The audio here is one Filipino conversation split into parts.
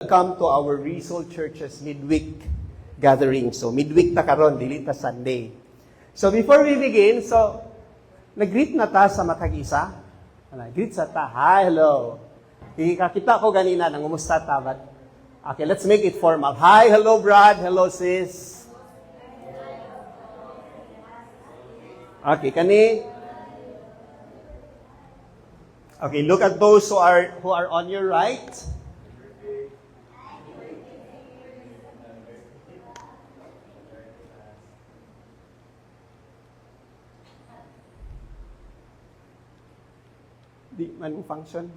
Welcome to our Result Church's midweek gathering. So midweek ta karon, dili ta Sunday. So before we begin, nag-greet na ta sa matag isa. Greet sa ta. Hi, hello. Kita ko ganina nang umusta ta, but okay, let's make it formal. Hi, hello Brad, hello sis. Okay, kani. Okay, look at those who are on your right. Di man function.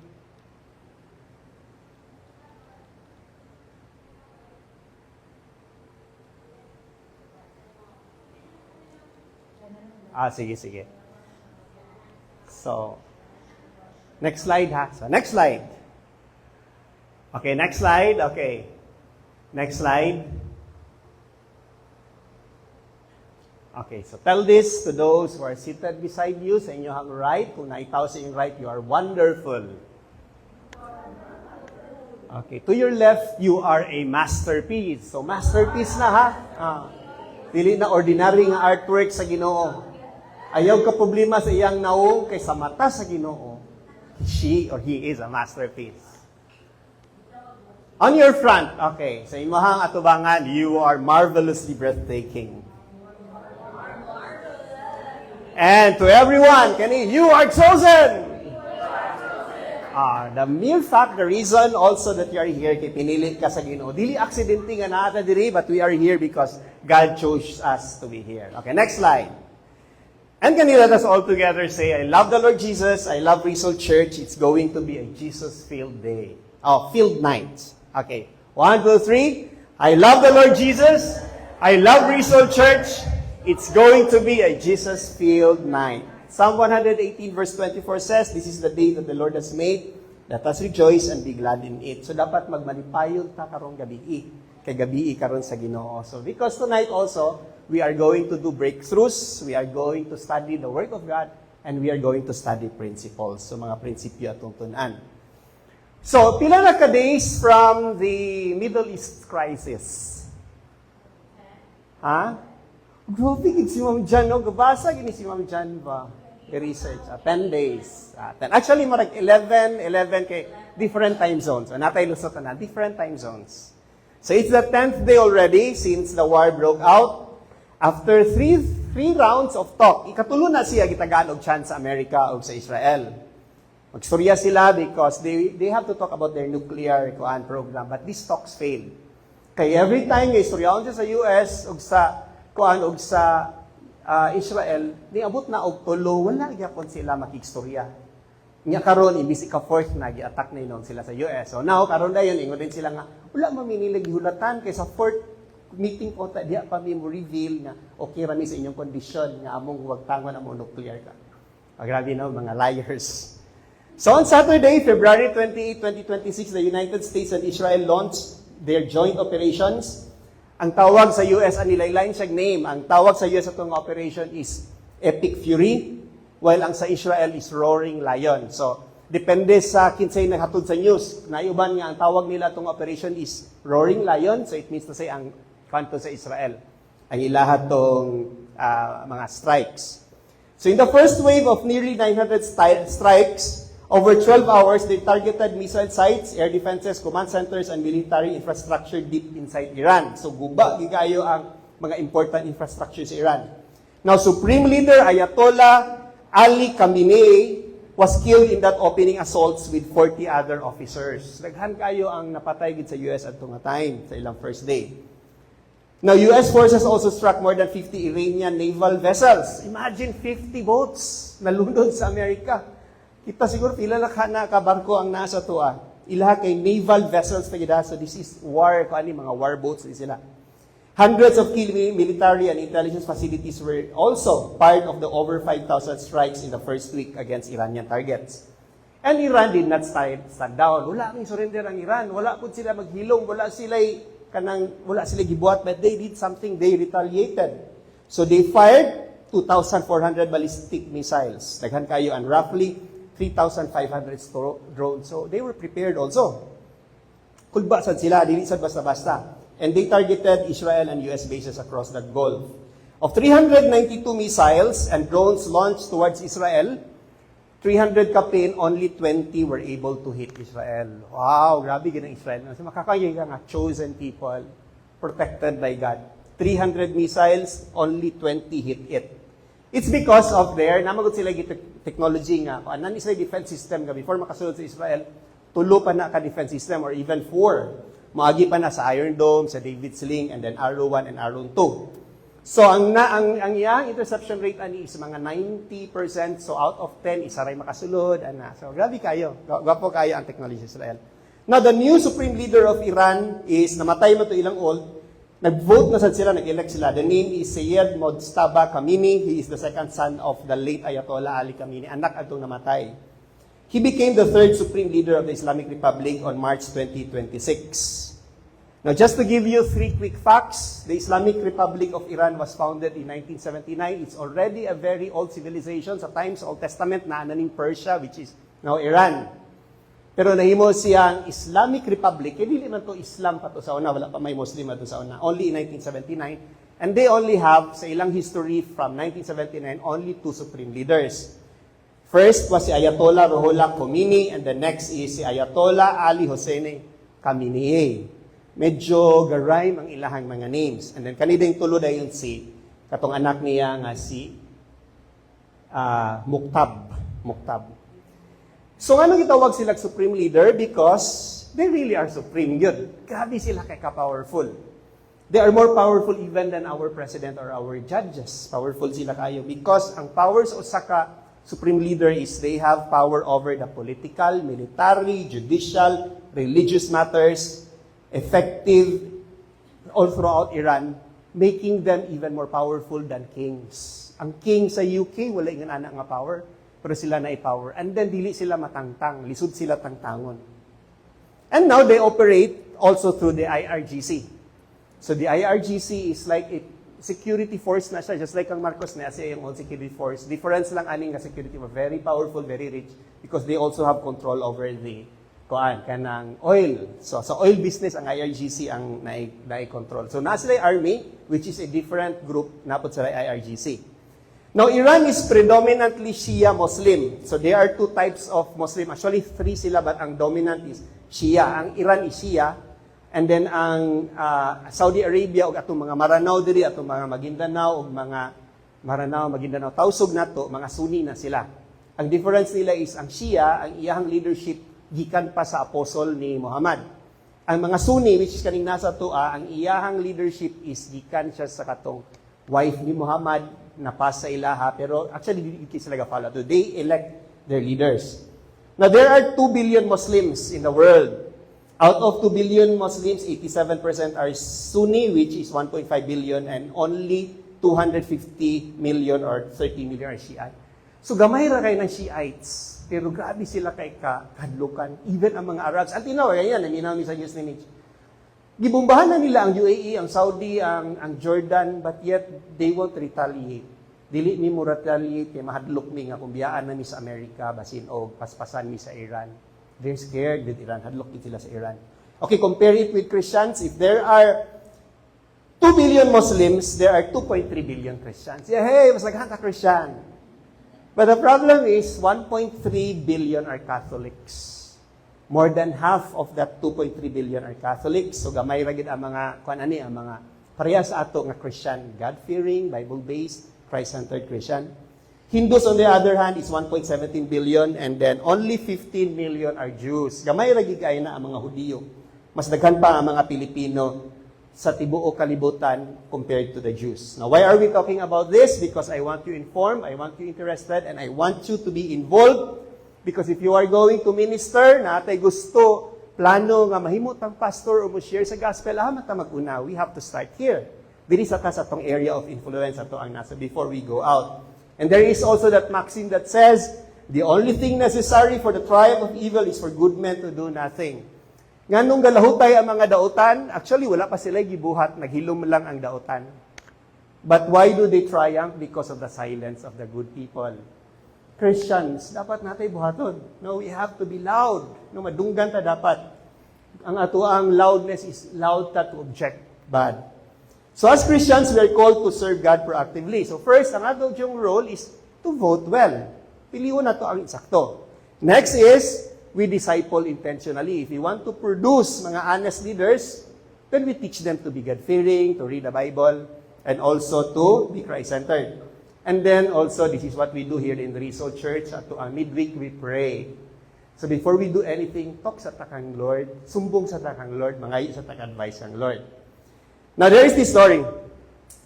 Sige. So, next slide ha. So, next slide. Okay, next slide. Okay. Next slide. Okay, so tell this to those who are seated beside you sa inyong right. Kung naitaw sa inyong right, you are wonderful. Okay, to your left, you are a masterpiece. So, masterpiece na ha. Dili na ordinary nga artwork sa Ginoo. Ayaw ka problema sa iyang naong kay sa mata sa Ginoo. She or he is a masterpiece. On your front, okay, sa imahang atubangan, you are marvelously breathtaking. And to everyone, you are chosen! The mere fact, the reason also that you are here, kay pinili ka sa Ginoo. Dili aksidente nga naata diri, but we are here because God chose us to be here. Okay, next slide. And let us all together say, I love the Lord Jesus, I love Result Church, it's going to be a Jesus-filled day. Filled night. Okay, 1, 2, 3. I love the Lord Jesus, I love Result Church, it's going to be a Jesus-filled night. Psalm 118 verse 24 says, this is the day that the Lord has made. Let us rejoice and be glad in it. So dapat magmalipayon ta karong gabi. Kay gabi karon sa Ginoo. So because tonight also, we are going to do breakthroughs. We are going to study the Word of God. And we are going to study principles. So mga prinsipyo atong tun-an. So pila na ka days from the Middle East crisis? Grabe, si Ma'am Jan, no? Gabasa, gini si Ma'am Jan ba? I-research. 10 days. 10. Actually, marag 11 kay different time zones. Natay lusot na, different time zones. So, it's the 10th day already since the war broke out. After three rounds of talk, ikatulo na siya gitagaan og chance sa Amerika o sa Israel. Magstorya sila because they have to talk about their nuclear program, but these talks failed. Kaya every time nga istoryaon siya sa US o sa Israel, niabot na og tulo, wala gyapon sila makikstorya. Nya karon imbis ika-fourth na gi-attack na inon sila sa US. So now karon dayon ingon din sila nga wala maminilag gihulatan kay sa fourth meeting ko ta diha pa mi mo reveal nga okay ra mi sa inyong kondisyon nga among wagtangon among nuclear ka. Grabe no mga liars. So on Saturday, February 28, 2026, the United States and Israel launched their joint operations. Ang tawag sa US, nilaylain siya name, ang tawag sa US atong operation is Epic Fury, while ang sa Israel is Roaring Lion. So, depende sa kinsay naghatod sa news. Naiuban nga ang tawag nila atong operation is Roaring Lion, so it means to say ang kanto sa Israel. Ang ilahat tong mga strikes. So, in the first wave of nearly 900 strikes, over 12 hours, they targeted missile sites, air defenses, command centers, and military infrastructure deep inside Iran. So, guba, gigayo ang mga important infrastructure sa Iran. Now, Supreme Leader Ayatollah Ali Khamenei was killed in that opening assaults with 40 other officers. Daghan kayo ang napatay gid sa US at nga time, sa ilang first day. Now, US forces also struck more than 50 Iranian naval vessels. Imagine 50 boats na lundod sa Amerika. Kita siguro pila na ka barko ang nasa tuwa. Ilaha kay naval vessels na gida. So this is war, mga war boats sila. Hundreds of key military and intelligence facilities were also part of the over 5,000 strikes in the first week against Iranian targets. And Iran did not stand down. Wala may surrender ang Iran. Wala po sila maghilom. Wala sila gibuhat. But they did something. They retaliated. So they fired 2,400 ballistic missiles. Daghan kayo and roughly 3,500 drones. So they were prepared also. kulba sad sila, dili sad basta-basta. And they targeted Israel and US bases across the Gulf. Of 392 missiles and drones launched towards Israel, 300 kapin, only 20 were able to hit Israel. Wow, grabe ganang Israel. Kasi makakaya nga, chosen people, protected by God. 300 missiles, only 20 hit it. It's because of their, namagot sila technology nga, kung anan Israel defense system nga, before makasunod sa Israel, tulo pa na ka defense system, or even 4. Maagi pa na sa Iron Dome, sa David Sling, and then Arrow 1 and Arrow 2. So, ang iyang interception rate ani is mga 90%. So, out of 10, isa rin makasulod. So, grabe kayo. Gwapo kayo ang technology sa Israel. Now, the new supreme leader of Iran is, namatay mo to ilang old, nag-vote na sila, nag-elect sila. The name is Syed Mojtaba Khamenei. He is the second son of the late Ayatollah Ali Khamenei. Anak atong namatay. He became the third supreme leader of the Islamic Republic on March 2026. Now, just to give you 3 quick facts, the Islamic Republic of Iran was founded in 1979. It's already a very old civilization. Sa times, Old Testament, na ananing Persia, which is now Iran. Pero nahimo siyang Islamic Republic, hindi naman to Islam pa to sa una, wala pa may Muslim to sa una, only in 1979. And they only have, sa ilang history from 1979, only 2 supreme leaders. First was si Ayatollah Ruhollah Khomeini, and the next is si Ayatollah Ali Hosseini Khamenei. Medyo garay ang ilahang mga names. And then kanideng tulo dayon si katong anak niya nga si Muqtab. So ano gitawag sila supreme leader? Because they really are supreme yun. Grabe sila kay ka-powerful. They are more powerful even than our president or our judges. Powerful sila kayo because ang powers o saka supreme leader is they have power over the political, military, judicial, religious matters, effective all throughout Iran, making them even more powerful than kings. Ang king sa UK, wala yung anak nga power, pero sila na i-power. And then, dili sila matangtang, lisod sila tangtangon. And now, they operate also through the IRGC. So, the IRGC is like a security force na siya, just like ang Marcos na siya yung old security force. Difference lang aning nga security force, very powerful, very rich, because they also have control over the kanang oil. So, sa oil business, ang IRGC ang nai-control. So, na sila army, which is a different group, napot sila IRGC. Now, Iran is predominantly Shia Muslim. So, there are 2 types of Muslim. Actually, 3 sila, but ang dominant is Shia. Ang Iran is Shia. And then, ang Saudi Arabia, o atong mga Maranao diri, atong mga Maguindanao, o mga Maranao, Maguindanao, tausog na to, mga Sunni na sila. Ang difference nila is, ang Shia, ang iyahang leadership, gikan pa sa apostol ni Muhammad. Ang mga Sunni, which is kaning nasa tua, ang iyahang leadership is gikan siya sa katong wife ni Muhammad na pas sa ilaha, pero actually, hindi sila ga-follow to. They elect their leaders. Now, there are 2 billion Muslims in the world. Out of 2 billion Muslims, 87% are Sunni, which is 1.5 billion, and only 250 million or 30 million are Shiite. So, gamay ra kayo ng Shiites. Pero grabe sila kay kahadlukan. Even ang mga Arabs. At tinaw, yan, naminaw ni sa news ni Mitch. Gibombahan na nila ang UAE, ang Saudi, ang Jordan, but yet they won't retaliate. Dili mi mo retaliate, kay mahadlok mi nga kung biyaan na mi sa Amerika, basin o paspasan mi sa Iran. They're scared with Iran. Hadlok din sila sa Iran. Okay, compare it with Christians. If there are 2 billion Muslims, there are 2.3 billion Christians. Yeah, hey, mas naghan ka Christian. But the problem is 1.3 billion are Catholics. More than half of that 2.3 billion are Catholics. So gamay ra gid ang mga ang mga parehas ato nga Christian, God-fearing, Bible-based, Christ-centered Christian. Hindus on the other hand is 1.17 billion and then only 15 million are Jews. Gamay ra gid kay na ang mga Hudiyo. Mas daghan pa ang mga Pilipino sa tibuok kalibutan compared to the Jews. Now, why are we talking about this? Because I want you informed, I want you interested, and I want you to be involved. Because if you are going to minister, na atay gusto, plano nga mahimot ang pastor o mo-share sa gospel, mata mag-una, we have to start here. Diri sa tong area of influence ato ang nasa before we go out. And there is also that maxim that says, the only thing necessary for the triumph of evil is for good men to do nothing. Nganong galahutay ang mga dautan, actually wala pa sila gibuhat, naghilom lang ang dautan. But why do they triumph? Because of the silence of the good people. Christians, dapat natay buhaton. No, we have to be loud. No, madunggan ta dapat. Ang ato ang loudness is loud ta to object bad. So as Christians, we are called to serve God proactively. So first, ang ato yung role is to vote well. Piliwan na to ang sakto. Next is, we disciple intentionally. If we want to produce mga honest leaders, then we teach them to be God-fearing, to read the Bible, and also to be Christ-centered. And then also, this is what we do here in the Result Church. At to midweek, we pray. So before we do anything, talk sa takang Lord, sumbong sa takang Lord, mangayo sa takang advice ng Lord. Now, there is this story.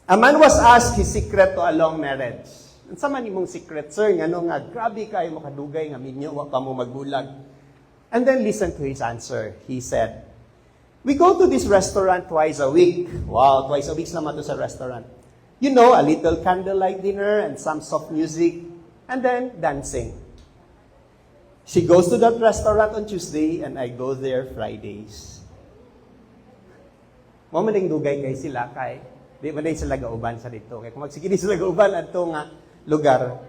A man was asked his secret to a long marriage. Ang sama ni mong secret, sir, nga grabe kayo makadugay, nga minyo, wa pa mo magbulag. And then listen to his answer. He said, we go to this restaurant twice a week. Wow, twice a week naman to sa restaurant. You know, a little candlelight dinner and some soft music, and then dancing. She goes to that restaurant on Tuesday, and I go there Fridays. Mamaling dugay kay sila, kay di man sila gauban sa dito. Kaya kung magsige sila gauban adto nga lugar.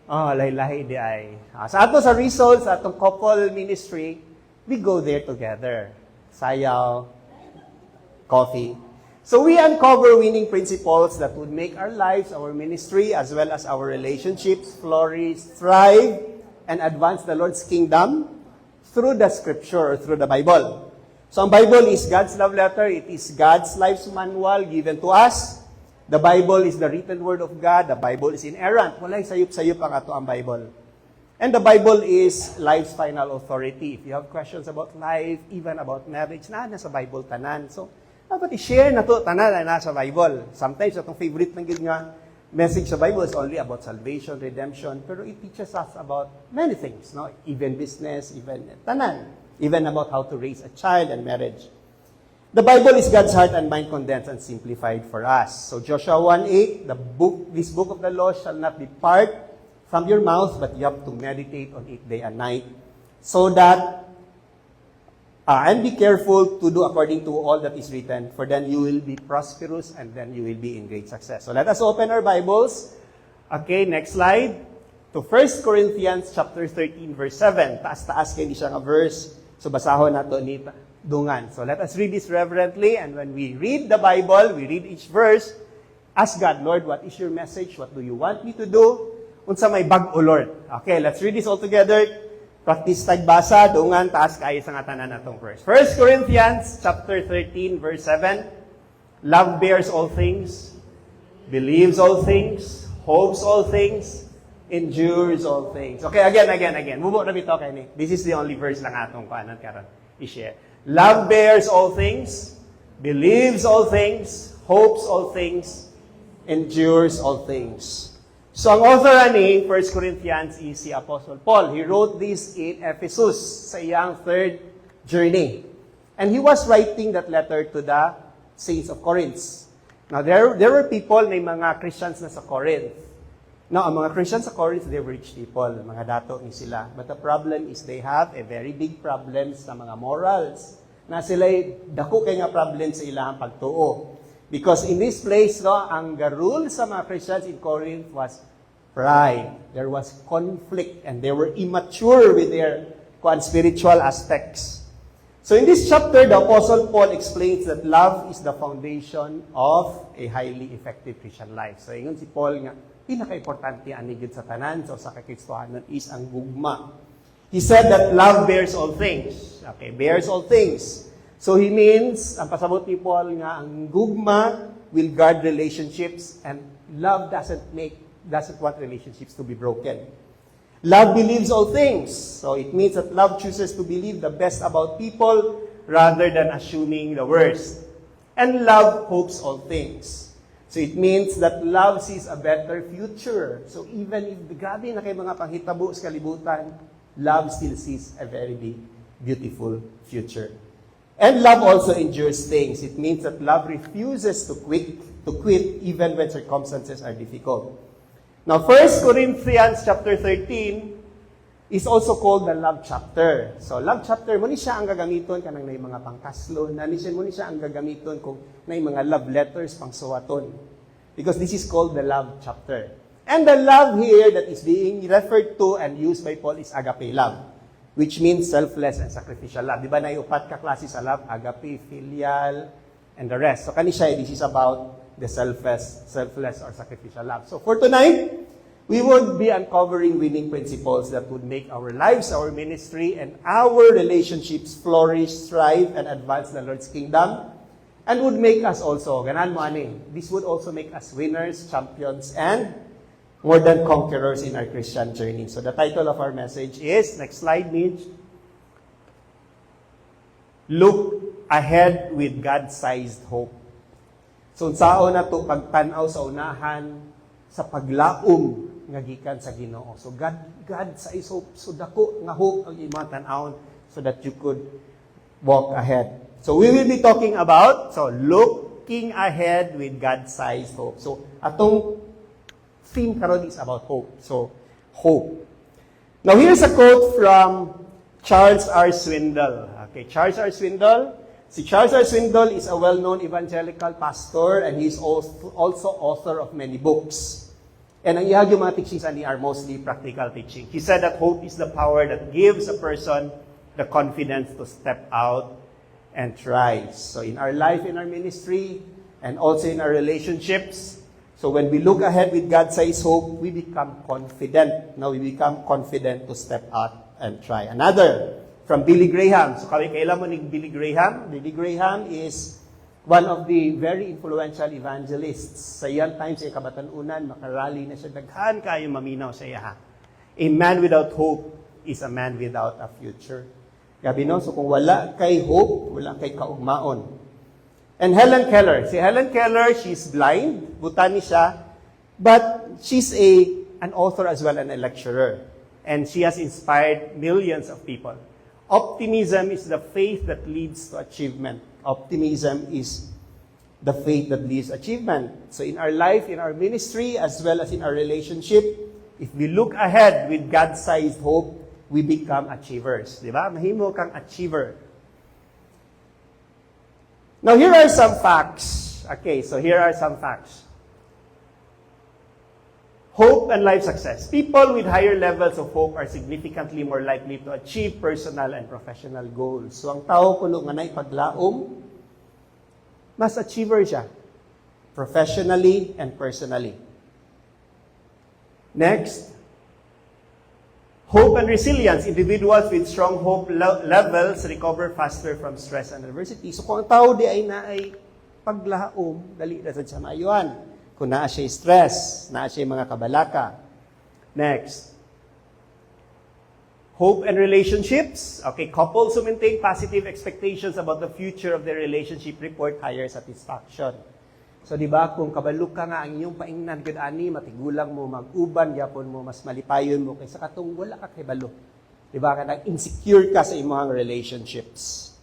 Lahi-lahi di ay. Sa ato sa results, sa atong couple ministry, we go there together. Sayaw, coffee. So we uncover winning principles that would make our lives, our ministry, as well as our relationships flourish, thrive, and advance the Lord's kingdom through the scripture, or through the Bible. So ang Bible is God's love letter. It is God's life's manual given to us. The Bible is the written word of God. The Bible is inerrant. Walay sayup-sayup ang ato ang Bible. And the Bible is life's final authority. If you have questions about life, even about marriage, nasa Bible tanan. So, dapat i-share na to, tanan na nasa Bible. Sometimes, itong favorite ng nga message sa Bible is only about salvation, redemption, pero it teaches us about many things, no? Even business, even tanan. Even about how to raise a child and marriage. The Bible is God's heart and mind condensed and simplified for us. So Joshua 1:8, this book of the law shall not depart from your mouth, but you have to meditate on it day and night, so that and be careful to do according to all that is written, for then you will be prosperous and then you will be in great success. So let us open our Bibles. Okay, next slide. To 1 Corinthians chapter 13, verse 7. Taas-taas kayo di siya nga verse. So basahon nato ni dungan. So let us read this reverently, and when we read the Bible, we read each verse, ask God, Lord, what is your message? What do you want me to do? Unsa may bag-o, Lord. Okay, let's read this all together. Practice tagbasa, dungan, taas kayo sa nga tanan natong verse. 1 Corinthians chapter 13, verse 7. Love bears all things, believes all things, hopes all things, endures all things. Okay, again. Mubo na bitaw kay ni. This is the only verse lang atong kanan karon i-share. Love bears all things, believes all things, hopes all things, endures all things. So ang author ani 1 Corinthians is si Apostle Paul. He wrote this in Ephesus sa iyang third journey. And he was writing that letter to the saints of Corinth. Now there were people na mga Christians na sa Corinth. Now, ang mga Christians sa Corinth, they were rich people. Mga dato ni sila. But the problem is they have a very big problem sa mga morals. Na sila'y dako kay nga problem sa ilang pagtuo. Because in this place, no, ang rule sa mga Christians in Corinth was pride. There was conflict and they were immature with their spiritual aspects. So in this chapter, the Apostle Paul explains that love is the foundation of a highly effective Christian life. So ingon si Paul nga, pinaka-importante ani gid sa tanan so sa kakristohanon is ang gugma. He said that love bears all things. Okay, bears all things. So he means, ang pasabot ni Paul nga, ang gugma will guard relationships and love doesn't want relationships to be broken. Love believes all things. So it means that love chooses to believe the best about people rather than assuming the worst. And love hopes all things. So it means that love sees a better future. So even if grabe na kay mga panghitabo sa kalibutan, love still sees a very big, beautiful future. And love also endures things. It means that love refuses to quit even when circumstances are difficult. Now, 1 Corinthians chapter 13 is also called the love chapter. So, love chapter, muna siya ang gagamiton kanang may mga pangkaslo, muna siya ang gagamiton kung may mga love letters pang suwaton. Because this is called the love chapter. And the love here that is being referred to and used by Paul is agape love. which means selfless and sacrificial love. Di ba na upat ka klase sa love? Agape, filial, and the rest. So kani siya, this is about the selfless or sacrificial love. So for tonight, we would be uncovering winning principles that would make our lives, our ministry, and our relationships flourish, thrive, and advance the Lord's kingdom. And would make us also, ganan mo ani, this would also make us winners, champions, and more than conquerors in our Christian journey. So the title of our message is, next slide, Mitch. Look ahead with God-sized hope. So sao na to pagtanaw sa unahan sa paglaom nga gikan sa Ginoo. So God-sized hope. So dako nga hope ang imong tan-awon so that you could walk ahead. So we will be talking about, looking ahead with God-sized hope. So atong theme karon is about hope. So hope. Now here's a quote from Charles R. Swindoll. Okay, Charles R. Swindoll. Si Charles R. Swindoll is a well-known evangelical pastor and he's also author of many books. And ang iyang mga teachings ani are mostly practical teaching. He said that hope is the power that gives a person the confidence to step out and try. So in our life, in our ministry, and also in our relationships, so when we look ahead with God-sized hope, we become confident. Now we become confident to step out and try. Another, from Billy Graham. So kailan mo ni Billy Graham? Billy Graham is one of the very influential evangelists. Sa iyang time, sa kabatanunan, makarally na siya. Daghan kayo maminaw sa iya. A man without hope is a man without a future. Gabi no? So kung wala kay hope, wala kay kaugmaon. And Helen Keller. Si Helen Keller, she's blind. Butani siya. But she's an author as well and a lecturer. And she has inspired millions of people. Optimism is the faith that leads to achievement. Optimism is the faith that leads to achievement. So in our life, in our ministry, as well as in our relationship, if we look ahead with God-sized hope, we become achievers. Di ba? Mahimo kang achiever. Now, here are some facts. Okay, so here are some facts. Hope and life success. People with higher levels of hope are significantly more likely to achieve personal and professional goals. So, ang tao kuno nga nay paglaom, mas achiever siya. Professionally and personally. Next, hope and resilience. Individuals with strong hope levels recover faster from stress and adversity. So kung ang tao di ay paglaom, dali na sa mayuan. Kung naa siya stress, naa siya mga kabalaka. Next. Hope and relationships. Okay, couples who maintain positive expectations about the future of their relationship report higher satisfaction. So di ba kung kabalo ka nga ang iyong paingnan gud ani matigulang mo mag-uban gyapon mo mas malipayon mo kaysa katong wala ka kay balo. Di ba ka insecure ka sa imong relationships.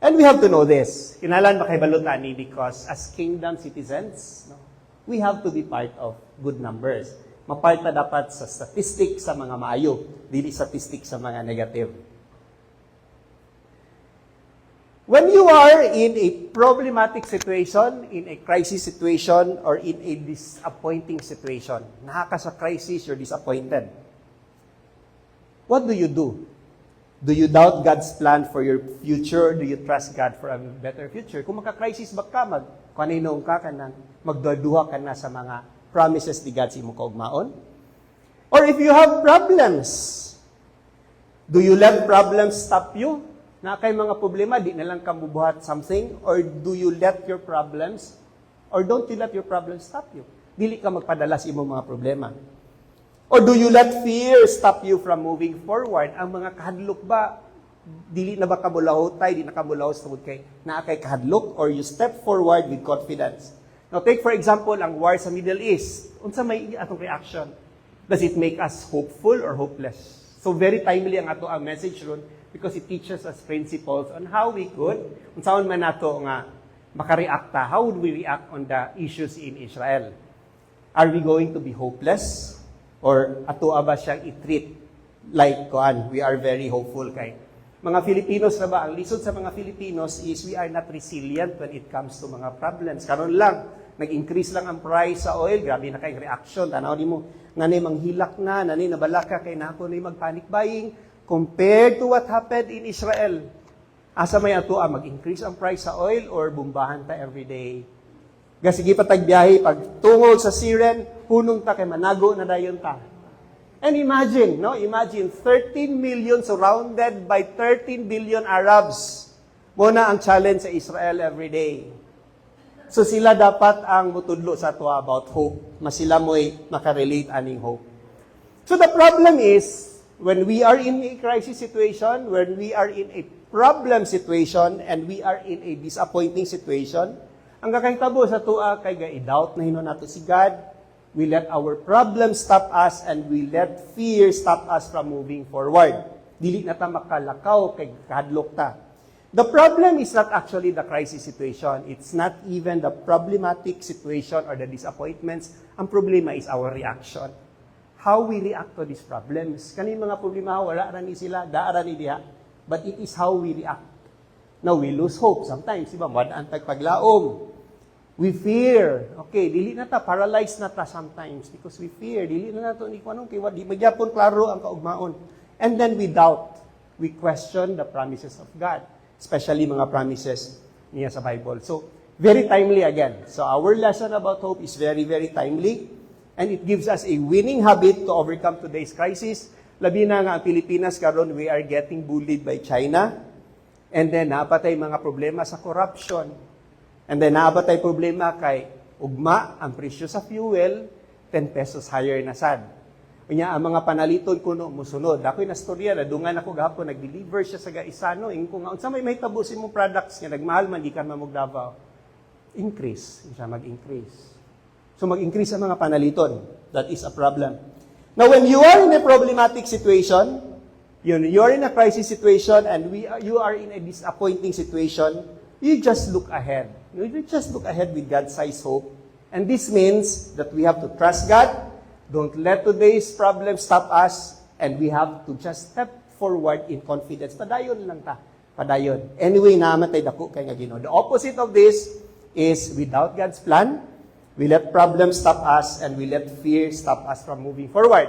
And we have to know this. Kinahanglan makahibalo tani because as kingdom citizens, we have to be part of good numbers. Mapart na dapat sa statistic sa mga maayo, dili statistic sa mga negative. When you are in a problematic situation, in a crisis situation, or in a disappointing situation, naka sa crisis, you're disappointed. What do you do? Do you doubt God's plan for your future? Do you trust God for a better future? Kung maka-crisis ba ka, kaninong ka kanang magduha ka na sa mga promises ni God sa imong kaugmaon? Or if you have problems, do you let problems stop you? Na kay mga problema, di na lang ka mubuhat something? Or do you let your problems, or don't you let your problems stop you? Dili ka magpadala sa imong mga problema. Or do you let fear stop you from moving forward? Ang mga kahadlok ba, dili na ba kamulahotay, di na kamulahot sa kay naa kay kahadlok, or you step forward with confidence? Now take for example ang war sa Middle East. Unsa may atong reaction? Does it make us hopeful or hopeless? So very timely ang ato ang message ron because it teaches us principles on how we could, unsaon man nato nga makareacta, how would we react on the issues in Israel? Are we going to be hopeless? Or ato ba siyang i-treat like we are very hopeful kay mga Filipinos na ba? Ang lisod sa mga Filipinos is we are not resilient when it comes to mga problems. Karon lang, nag-increase lang ang price sa oil, grabe na kay reaction. Tanaw ni mo, nanay manghilak na, nanay nabalaka kay nako ni mag-panic buying. compared to what happened in Israel. Asa may ato mag-increase ang price sa oil or bumbahan ta everyday. Sige pa tagbiyahe, pag tungol sa Syrian, hunong ta kay manago na dayon ta. And imagine, no? Imagine 13 million surrounded by 13 billion Arabs. Muna ang challenge sa Israel every day. So sila dapat ang mutudlo sa ato about hope. Mas sila mo'y makarelate aning hope. So the problem is, when we are in a crisis situation, when we are in a problem situation, and we are in a disappointing situation, ang kakahitabo sa tua kay ga-doubt na hinon nato si God, we let our problems stop us, and we let fear stop us from moving forward. Dili na ta makalakaw kay kahadlok ta. The problem is not actually the crisis situation. It's not even the problematic situation or the disappointments. Ang problema is our reaction. How we react to these problems. Kaning mga problema, wala ra ni sila, daara ni diha. But it is how we react. Now, we lose hope sometimes. Diba? Wadaan tagpaglaom. We fear. Okay, dili na ta, paralyzed na ta sometimes because we fear. Dili na nato ni kanong kay di magyapon klaro ang kaugmaon. And then we doubt. We question the promises of God, especially mga promises niya sa Bible. So, very timely again. So, our lesson about hope is very, very timely. And it gives us a winning habit to overcome today's crisis. Labi na nga ang Pilipinas karon, we are getting bullied by China. And then, napatay mga problema sa corruption. And then, napatay problema kay ugma, ang presyo sa fuel, 10 pesos higher na sad. Kanya, ang mga panaliton kuno musunod. Ako'y nastorya, nadungan ako gahapon, nag-deliver siya sa Gaisano. Kung unsa may mahitabo sa imong products niya, nagmahal man, di ka mamugdavaw. Increase. Siya mag-increase. So, mag-increase ang mga panaliton. That is a problem. Now, when you are in a problematic situation, you are in a crisis situation, and you are in a disappointing situation, you just look ahead. You just look ahead with God-sized hope. And this means that we have to trust God. Don't let today's problem stop us. And we have to just step forward in confidence. Padayon lang ta. Padayon. Anyway, namatay dako kay nga Ginoo. The opposite of this is without God's plan, we let problems stop us, and we let fear stop us from moving forward.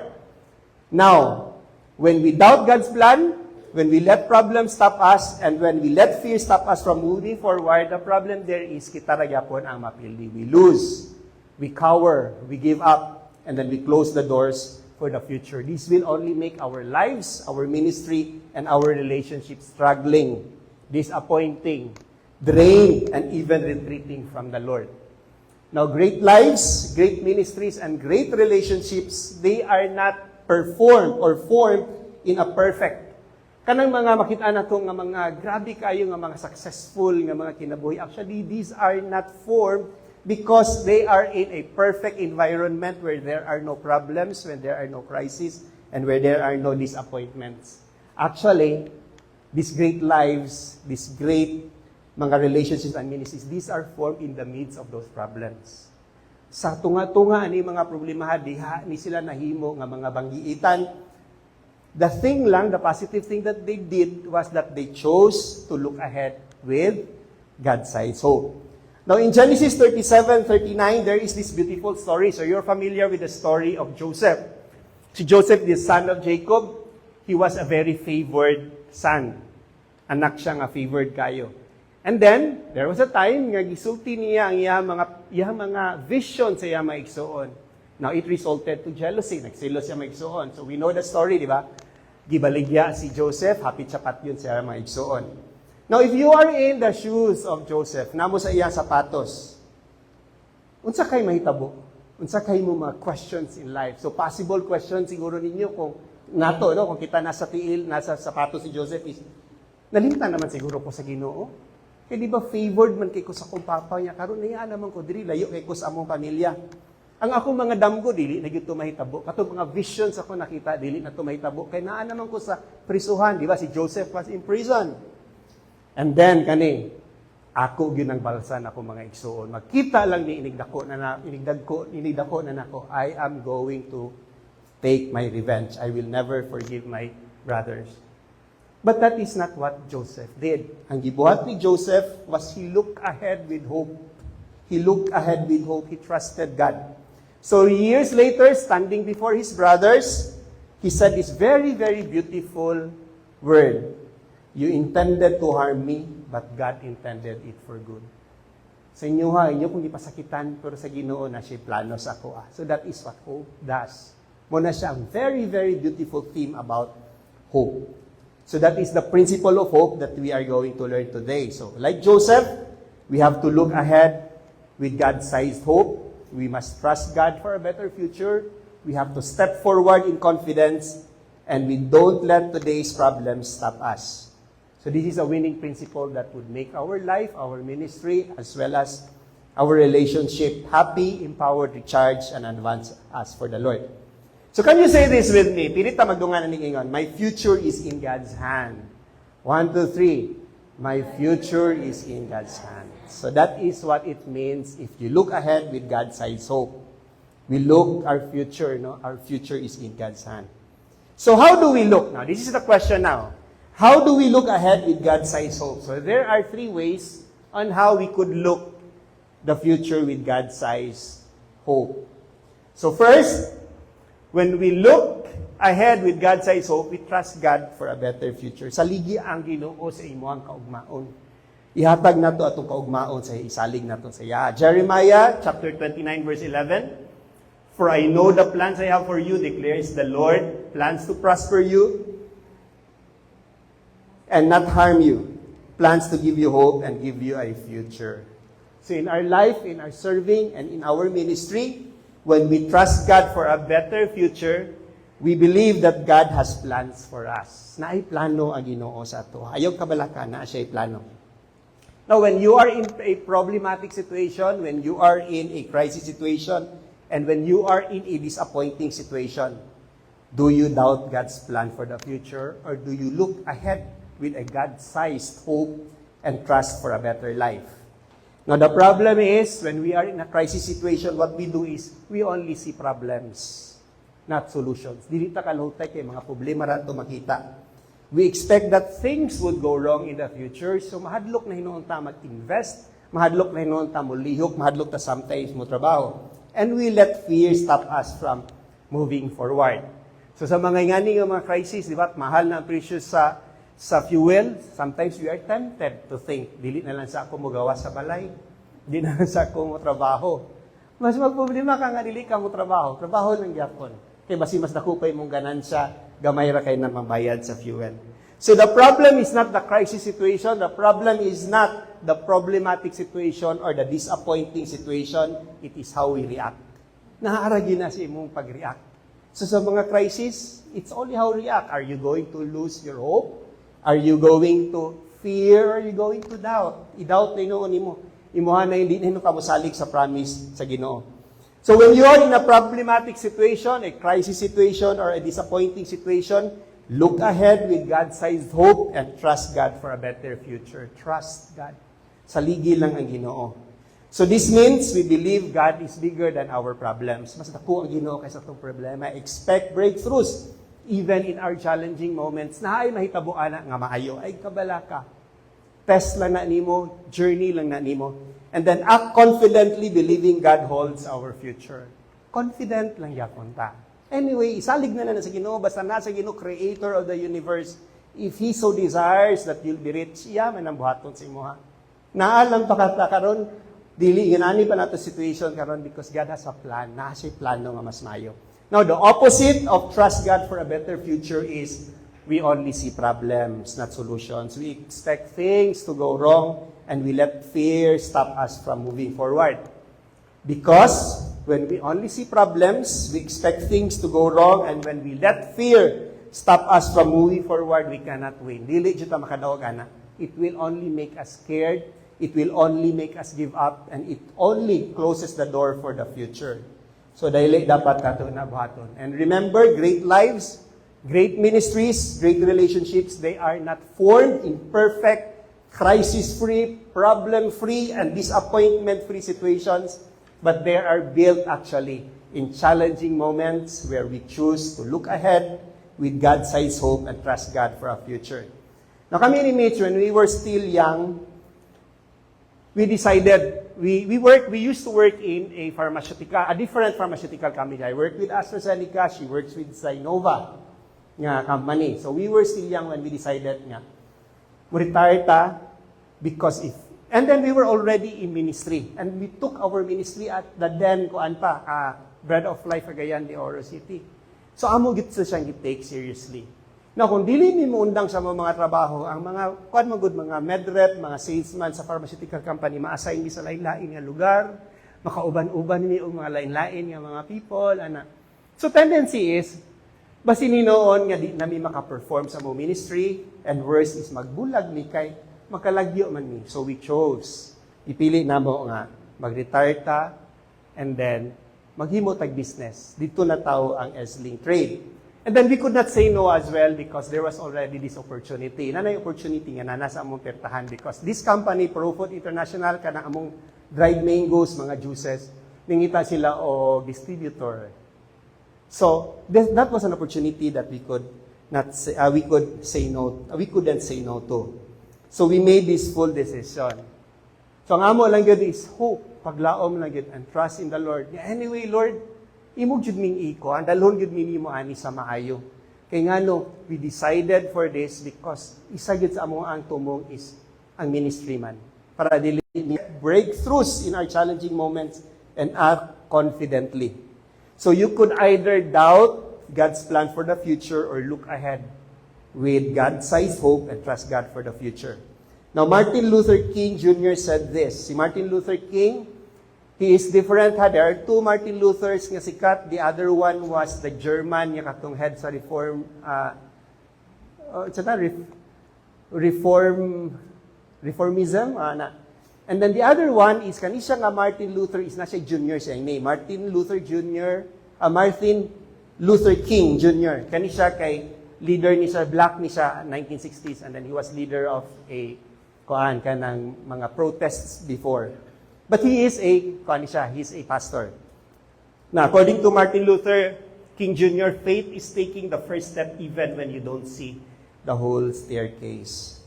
Now, when we doubt God's plan, when we let problems stop us, and when we let fear stop us from moving forward, the problem there is kita ra gyapon ang mapildi. We lose, we cower, we give up, and then we close the doors for the future. This will only make our lives, our ministry, and our relationships struggling, disappointing, drained, and even retreating from the Lord. Now, great lives, great ministries, and great relationships, they are not performed or formed in a perfect. Kanang mga makita nato nga mga grabe kayo nga mga successful nga mga kinabuhi. Actually, these are not formed because they are in a perfect environment where there are no problems, when there are no crises, and where there are no disappointments. Actually, these great lives, these great mga relationships and ministries, these are formed in the midst of those problems. Sa tunga-tunga ni mga problema, diha ni sila nahimo nga mga banggiitan. The thing lang, the positive thing that they did was that they chose to look ahead with God-sized hope. Now, in Genesis 37:39, there is this beautiful story. So, you're familiar with the story of Joseph. Si Joseph, the son of Jacob, he was a very favored son. Anak siya nga favored kayo. And then, there was a time nga gisulti niya ang iyang mga vision sa iyang mga igsuon. Now, it resulted to jealousy. Nagsilos siya mga igsuon. So, we know the story, di ba? Gibaligya si Joseph, hapit sapat yun sa iyang mga igsuon. Now, if you are in the shoes of Joseph, namo sa iyang sapatos, unsa kay mahitabo? Unsa kay mo mga questions in life? So, possible questions siguro ninyo kung nato, no? Kung kita nasa tiil, nasa sapatos si Joseph is, nalimtan naman siguro ko sa Ginoo. Kaya di ba favored man kay ko sa kong papa niya, karon niya naman ko, diri layo kay ko sa among pamilya. Ang akong mga damgo, dili na gyud mahitabo. Kato mga visions ako nakita, dili na to mahitabo. Kaya naa naman ko sa prisuhan, di ba? Si Joseph was in prison. And then, ako gyud ang balsan ako mga igsuon. Magkita lang ni inigdako na nako, I am going to take my revenge. I will never forgive my brothers. But that is not what Joseph did. Ang gibuhat ni Joseph was he looked ahead with hope. He looked ahead with hope. He trusted God. So years later, standing before his brothers, he said this very, very beautiful word, you intended to harm me, but God intended it for good. Sa inyo ha, inyo kung ipasakitan, pero sa Ginoo na siya plano sa ako. So that is what hope does. Muna siya ang very, very beautiful theme about hope. So that is the principle of hope that we are going to learn today. So like Joseph, we have to look ahead with God-sized hope. We must trust God for a better future. We have to step forward in confidence, and we don't let today's problems stop us. So this is a winning principle that would make our life, our ministry, as well as our relationship happy, empowered, recharged, and advance us for the Lord. So can you say this with me? Pinita magdungan na ingon. My future is in God's hand. 1, 2, 3. My future is in God's hand. So that is what it means if you look ahead with God-sized hope. We look our future, no? Our future is in God's hand. So how do we look? Now, this is the question now. How do we look ahead with God-sized hope? So there are 3 ways on how we could look the future with God-sized hope. So first, when we look ahead with God-sized hope, we trust God for a better future. Saligi ang Ginoo sa imo ang kaugmaon. Ihatag na to atong kaugmaon sa isalig na to sa iya. Jeremiah chapter 29 verse 11. For I know the plans I have for you, declares the Lord, plans to prosper you and not harm you, plans to give you hope and give you a future. So in our life, in our serving, and in our ministry, when we trust God for a better future, we believe that God has plans for us. Naay plano ang Ginoo sa ato. Ayaw kabalaka na siya'y plano. Now, when you are in a problematic situation, when you are in a crisis situation, and when you are in a disappointing situation, do you doubt God's plan for the future, or do you look ahead with a God-sized hope and trust for a better life? Now, the problem is, when we are in a crisis situation, what we do is, we only see problems, not solutions. Dili ta kalhutay kay mga problema ra to makita. We expect that things would go wrong in the future, so mahadlok na hinuon ta mag-invest, mahadlok na hinuon ta mo lihok, mahadlok ta sometimes mo trabaho. And we let fear stop us from moving forward. So sa mga ngani nga mga crisis, di ba, mahal na ang presyo sa fuel, sometimes we are tempted to think, dili na lang sa ako magawa sa balay, di na lang sa ako mo trabaho. Mas magproblema ka nga, dili ka mo trabaho, trabaho lang gyapon. Kaya basi mas nakupay mong ganansya, gamay ra kay na mabayad sa fuel. So the problem is not the crisis situation, the problem is not the problematic situation or the disappointing situation, it is how we react. Nahaaragi na si imong pag-react. So sa mga crisis, it's only how we react. Are you going to lose your hope? Are you going to fear? Are you going to doubt? I-doubt na inoon mo. Imuha na hindi na ka mosalig sa promise sa Ginoo. So when you are in a problematic situation, a crisis situation, or a disappointing situation, look ahead with God-sized hope and trust God for a better future. Trust God. Saligi lang ang Ginoo. So this means we believe God is bigger than our problems. Mas dako ang Ginoo kaysa itong problema. Expect breakthroughs. Even in our challenging moments, na ay mahitabuan na nga maayo, ay kabala ka. Test lang na nimo, journey lang na nimo. And then act confidently believing God holds our future. Confident lang yapon ta. Anyway, isalig na sa Ginoo, basta nasa Ginoo, creator of the universe. If He so desires that you'll be rich, iya man ang buhaton sa imo ha. Naalam pa kata karon, dili ginani pa nato situation karon because God has a plan. Nasa plano nga mas mayo. Now, the opposite of trust God for a better future is we only see problems, not solutions. We expect things to go wrong, and we let fear stop us from moving forward. Because when we only see problems, we expect things to go wrong, and when we let fear stop us from moving forward, we cannot win. Dili jud ta makadawag ana. It will only make us scared, it will only make us give up, and it only closes the door for the future. So, dahil dapat nato na buhaton. And remember, great lives, great ministries, great relationships, they are not formed in perfect, crisis-free, problem-free, and disappointment-free situations, but they are built actually in challenging moments where we choose to look ahead with God-sized hope and trust God for a future. Now, kami ni Mitch, when we were still young, we decided, we used to work in a different pharmaceutical company. I worked with AstraZeneca, she works with Sinova. nga company. So we were still young when we decided nga, retire ta because if, and then we were already in ministry. And we took our ministry at the then, Bread of Life Cagayan de Oro City. So amo git sa siyang take seriously. Now, kung dili mi mo undang sa mga trabaho, ang mga, mga medrep, mga salesman sa pharmaceutical company, ma-assign mi sa lain-lain nga lugar, makauban-uban mi og mga lain-lain nga mga people, ana. So, tendency is, basi ninoon nga di nami maka-perform sa mo ministry, and worse is magbulag mi kay makalagyo man mi. So, we chose. Ipili na mo nga, mag-retire ta, and then, maghimo tag business. Dito na tao ang Esling Trade. And then we could not say no as well because there was already this opportunity. Nanay opportunity nga na nasa among pertahan because this company, Pro Food International, kana among dried mangoes, mga juices, ningita sila o distributor. So that was an opportunity that we could not say, we couldn't say no to. So we made this full decision. So ang amo lang yun is hope, paglaom lang yun, and trust in the Lord. Anyway, Lord, imo jud ming iko, ang dalhon jud mi nimo ani sa maayo. Kay ngano, we decided for this because isa gid sa among ang tumong is ang ministry man. Para dili breakthroughs in our challenging moments and act confidently. So you could either doubt God's plan for the future or look ahead with God-sized hope and trust God for the future. Now, Martin Luther King Jr. said this. Si Martin Luther King, he is different. There are two Martin Luthers nga sikat. The other one was the German nga katong head sa reformism. And then the other one is kanisya nga Martin Luther is na siya junior siya name. Martin Luther King Jr. Kanisya kay leader ni siya, black ni siya 1960s, and then he was leader of a kanang mga protests before. But he is he's a pastor. Now, according to Martin Luther King Jr., faith is taking the first step even when you don't see the whole staircase.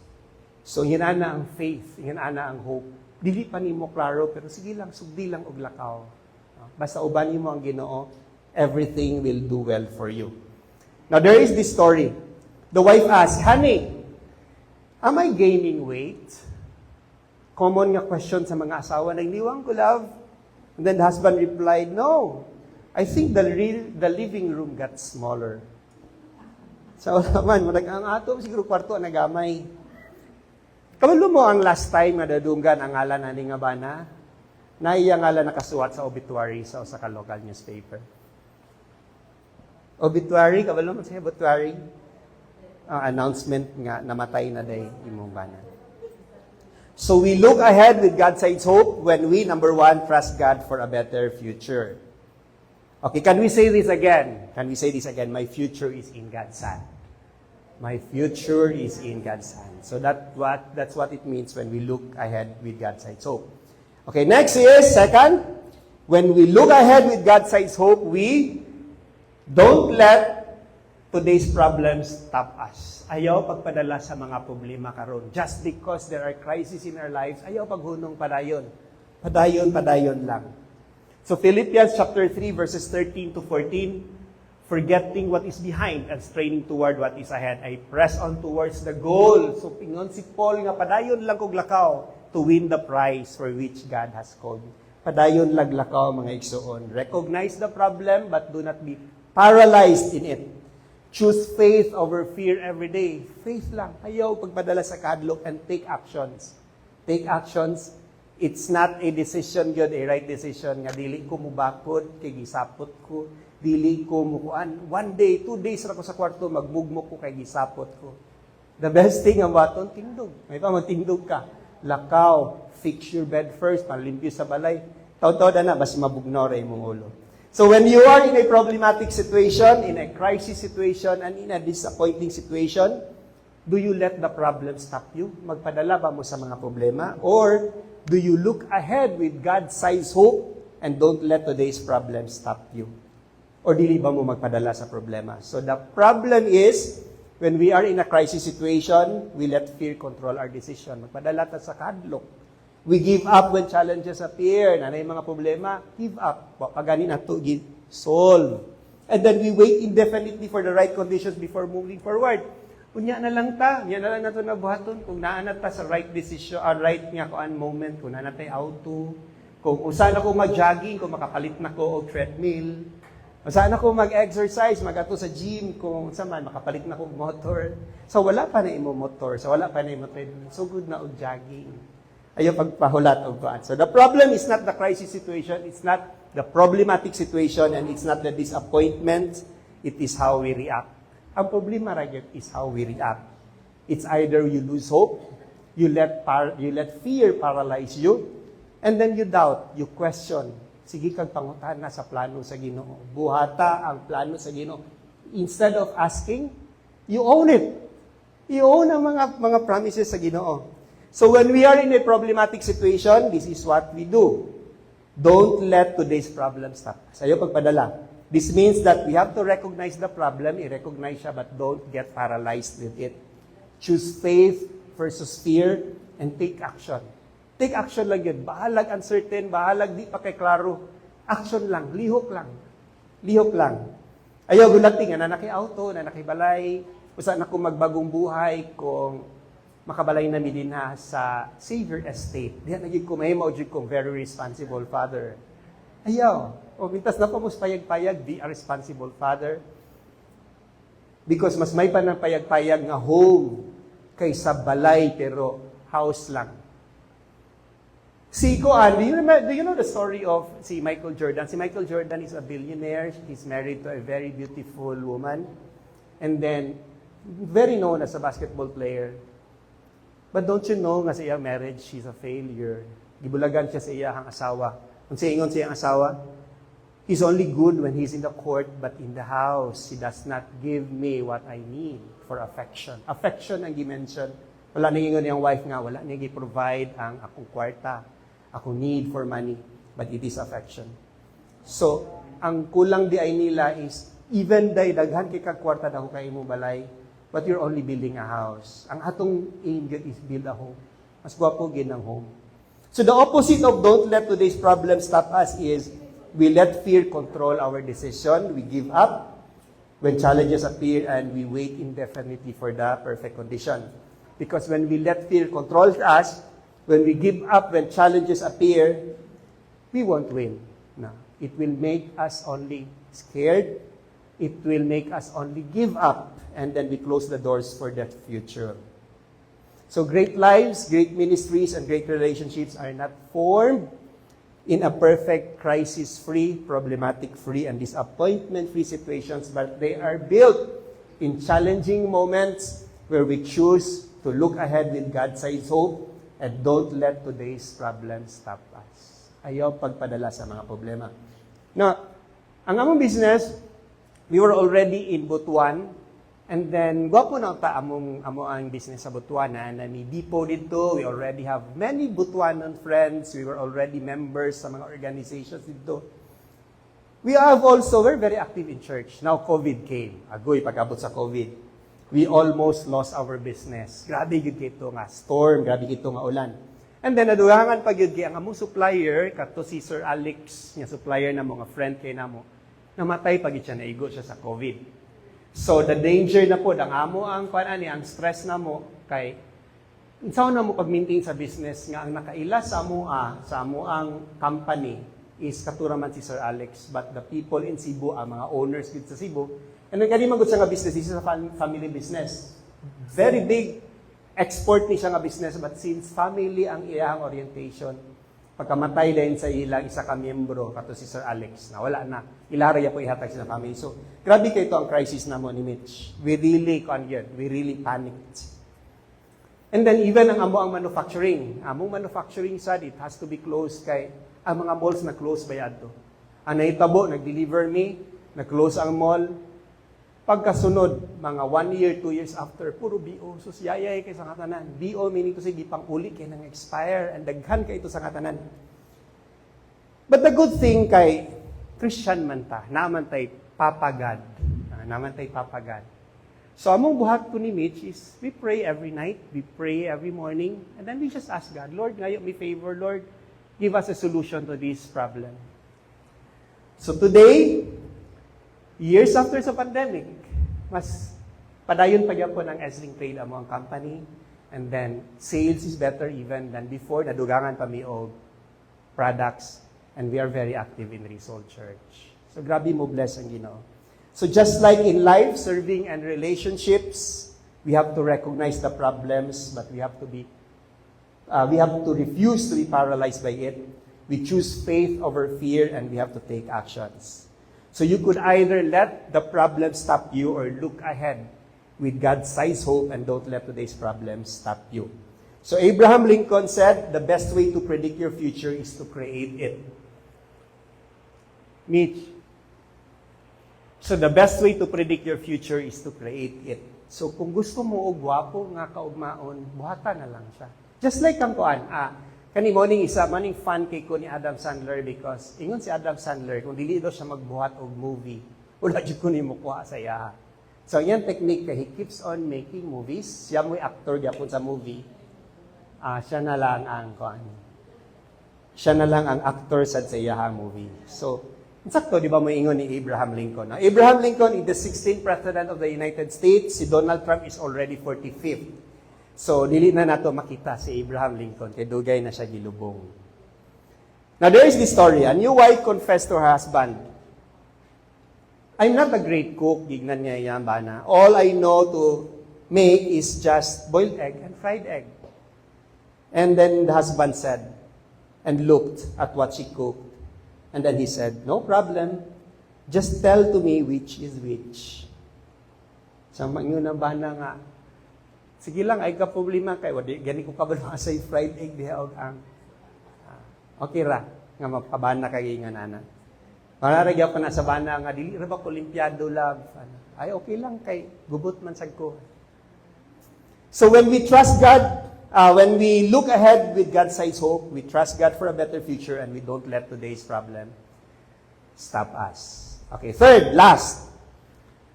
So, hinana ang faith, hinana ang hope. Dili pa nimo klaro, pero sige lang, sugdi lang og lakaw. Basta uban mo ang Ginoo, everything will do well for you. Now, there is this story. The wife asked, "Honey, am I gaining weight?" Common nga question sa mga asawa, nagliwang ko, love. And then the husband replied, "No, I think the living room got smaller." So naman, ang ato, siguro kwarto na gamay. Kabalo mo ang last time nga dadunggan ang ngalan na nga bana? Naiya ngalan nakasuwat sa obituary sa usa ka local newspaper. Obituary, kabalo mo sa obituary? Announcement nga namatay na day imong bana. So we look ahead with God-sized hope when we, number one, trust God for a better future. Okay, can we say this again? Can we say this again? My future is in God's hand. My future is in God's hand. So that's what it means when we look ahead with God-sized hope. Okay, next is, second, when we look ahead with God-sized hope, we don't let today's problems stop us. Ayaw pagpadala sa mga problema karon. Just because there are crises in our lives, ayaw paghunong padayon. Padayon lang. So Philippians chapter 3 verses 13 to 14, forgetting what is behind and straining toward what is ahead, I press on towards the goal. So pingon si Paul nga padayon lang kog lakaw to win the prize for which God has called me. Padayon laglakaw mga igsoon. Recognize the problem but do not be paralyzed in it. Choose faith over fear every day. Faith lang. Ayaw pagpadala sa kadlok and take actions. Take actions. It's not a decision yun, a right decision. Nga dili ko mubakod, kay gisapot ko. Dili ko mukuan. 1 day, 2 days ra ko sa kwarto, magmugmo ko kay gisapot ko. The best thing ang baton, tingdog. May pa magtingdog ka. Lakaw. Fix your bed first. Panlimpyo sa balay. Taw-taw na bas mabugnore imong ulo. So when you are in a problematic situation, in a crisis situation, and in a disappointing situation, do you let the problem stop you? Magpadala ba mo sa mga problema? Or do you look ahead with God-sized hope and don't let today's problem stop you? Or dili ba mo magpadala sa problema? So the problem is, when we are in a crisis situation, we let fear control our decision. Magpadala ta sa kadlok. We give up when challenges appear. Nanay mga problema, give up. Pagani na to, solve. And then we wait indefinitely for the right conditions before moving forward. Unya na lang ta, unya na lang nato na buhaton kung naanat ta sa right decision, right nga kuan moment, kung naanat tay auto, kung usan ako mag-jogging, kung makapalit na ko og treadmill, usan ako mag-exercise, mag-ato sa gym, kung saan man makapalit na ko og motor. So wala pa na imo motor, so wala pa na imo treadmill, so good na og jogging. Ayo pagpahulat og kuan. So the problem is not the crisis situation, it's not the problematic situation, and it's not the disappointment, it is how we react. Ang problema ragyat is how we react. It's either you lose hope, you let fear paralyze you, and then you doubt, you question. Sige kag pangutan na sa plano sa Ginoo. Buhata ang plano sa Ginoo. Instead of asking, you own it. You own ang mga promises sa Ginoo. So when we are in a problematic situation, this is what we do. Don't let today's problem stop us. Ayaw pagpadala. This means that we have to recognize the problem, i-recognize siya, but don't get paralyzed with it. Choose faith versus fear, and take action. Take action lang yun. Bahalag uncertain, bahalag di pa kay klaro. Action lang, lihok lang. Lihok lang. Ayaw gulating, na naki-auto, na nakibalay, usa na kung magbagong buhay, kung makabalay na midin ha sa Savior Estate. Diyan naging kumahima o kong very responsible father. Ayaw. O mintas na pa mas payag-payag, be a responsible father. Because mas may pa ng payag-payag nga home kaysa balay pero house lang. Si Koan, do you know the story of si Michael Jordan? Si Michael Jordan is a billionaire. He's married to a very beautiful woman. And then, very known as a basketball player. But don't you know nga sa iyang marriage, she's a failure. Gibulagan siya sa iyang asawa. Kung sa ingon sa iyang asawa, he's only good when he's in the court, but in the house, he does not give me what I need for affection. Affection ang gimension. Wala nang yung wife nga, wala nang i-provide ang akong kwarta, akong need for money, but it is affection. So, ang kulang di ay nila is, even day daghan kay kag kwarta daw kay mo balay, but you're only building a house. Ang atong aim is build a home. Mas gwapo gid ang home. So the opposite of don't let today's problem stop us is, we let fear control our decision. We give up when challenges appear, and we wait indefinitely for the perfect condition. Because when we let fear control us, when we give up when challenges appear, we won't win. No. It will make us only scared. It will make us only give up, and then we close the doors for that future. So great lives, great ministries, and great relationships are not formed in a perfect, crisis-free, problematic-free, and disappointment-free situations, but they are built in challenging moments where we choose to look ahead with God-sized hope and don't let today's problems stop us. Ayaw pagpadala sa mga problema. Now, ang among business, we were already in Butuan, and then gwapo na ta amo ang business sa Butuan na ni Dipo dito. We already have many Butuanan friends. We were already members sa mga organizations dito. We have also, we're very active in church. Now COVID came. Agoy pag-abot sa COVID. We almost lost our business. Grabe gid kito nga storm, grabe kito nga ulan. And then nadugangan pag yun kay ang among supplier, kato si Sir Alex, nga supplier na mga friend kay namo. Namatay pag siya naigo siya sa COVID. So the danger na po, ang amo ang ang stress na mo kay unsaon na mo pag-maintain sa business nga ang nakaila sa amo ang company is katuraman si Sir Alex, but the people in Cebu, ang mga owners dito sa Cebu, and kani magud sa nga business, this is a family business. Very big export ni siya nga business, but since family ang iyang orientation, pagkamatay din sa ilang isa ka miyembro, kato si Sir Alex, na wala na. Ilaraya po ihatag sa family. So, grabe kayo ito ang crisis na mo ni Mitch. We really panicked. And then, even ang amo ang manufacturing. Among manufacturing sad, it has to be closed kay ang mga malls na close bayad to. Ang naitabo, nag-deliver me, na-close ang mall. Pagkasunod, mga 1 year, 2 years after, puro BO. So, siyayay kay sa katanan. BO meaning to say, gipang uli kay nang expire, and daghan kay ito sa katanan. But the good thing kay Christian man ta, naman tay papagad. Naman tay papagad. So, among buhat ko ni Mitch is, we pray every night, we pray every morning, and then we just ask God, Lord, ngayon may favor, Lord, give us a solution to this problem. So today, Years after sa pandemic, mas padayon pa gyapon ang Esling Trade amo ang company. And then, sales is better even than before. Nadugangan pa mi og products. And we are very active in Result Church. So, grabe mo bless ang Ginoo. So, just like in life, serving and relationships, we have to recognize the problems, but we have to refuse to be paralyzed by it. We choose faith over fear, and we have to take actions. So, you could either let the problem stop you or look ahead with God-sized hope and don't let today's problems stop you. So Abraham Lincoln said, the best way to predict your future is to create it. Mitch. So the best way to predict your future is to create it. So kung gusto mo og gwapo nga kaugmaon, buhatan na lang siya. Just like kang kuan, kani morning fan kay ko ni Adam Sandler because ingon si Adam Sandler kung dili daw siya magbuhat og movie, wala jud ko nimo kuha sa iya. So, yan technique kay he keeps on making movies. Siya mo'y actor gyapon sa movie. Siya na lang ang actor sa iyahang movie. So, sakto, di ba mo ingon ni Abraham Lincoln? Now, Abraham Lincoln is the 16th President of the United States. Si Donald Trump is already 45th. So, dili na nato makita si Abraham Lincoln. Kaya dugay na siya gilubong. Now, there is this story. A new wife confessed to her husband, I'm not a great cook, gignan niya yan, bana. All I know to make is just boiled egg and fried egg. And then the husband said, and looked at what she cooked. And then he said, no problem. Just tell to me which is which. Sa mga na bana nga, sige lang, ay ka problema kay wadi gani ko kabalo sa fried egg diha og ang okay ra nga mapabana kay nga nana. Mararagya pa na sa bana nga, dili ra ba ko Olimpiado love? Ay, okay lang kay gubot man sad ko. So when we trust God, when we look ahead with God-sized hope, we trust God for a better future and we don't let today's problem stop us. Okay, third, last.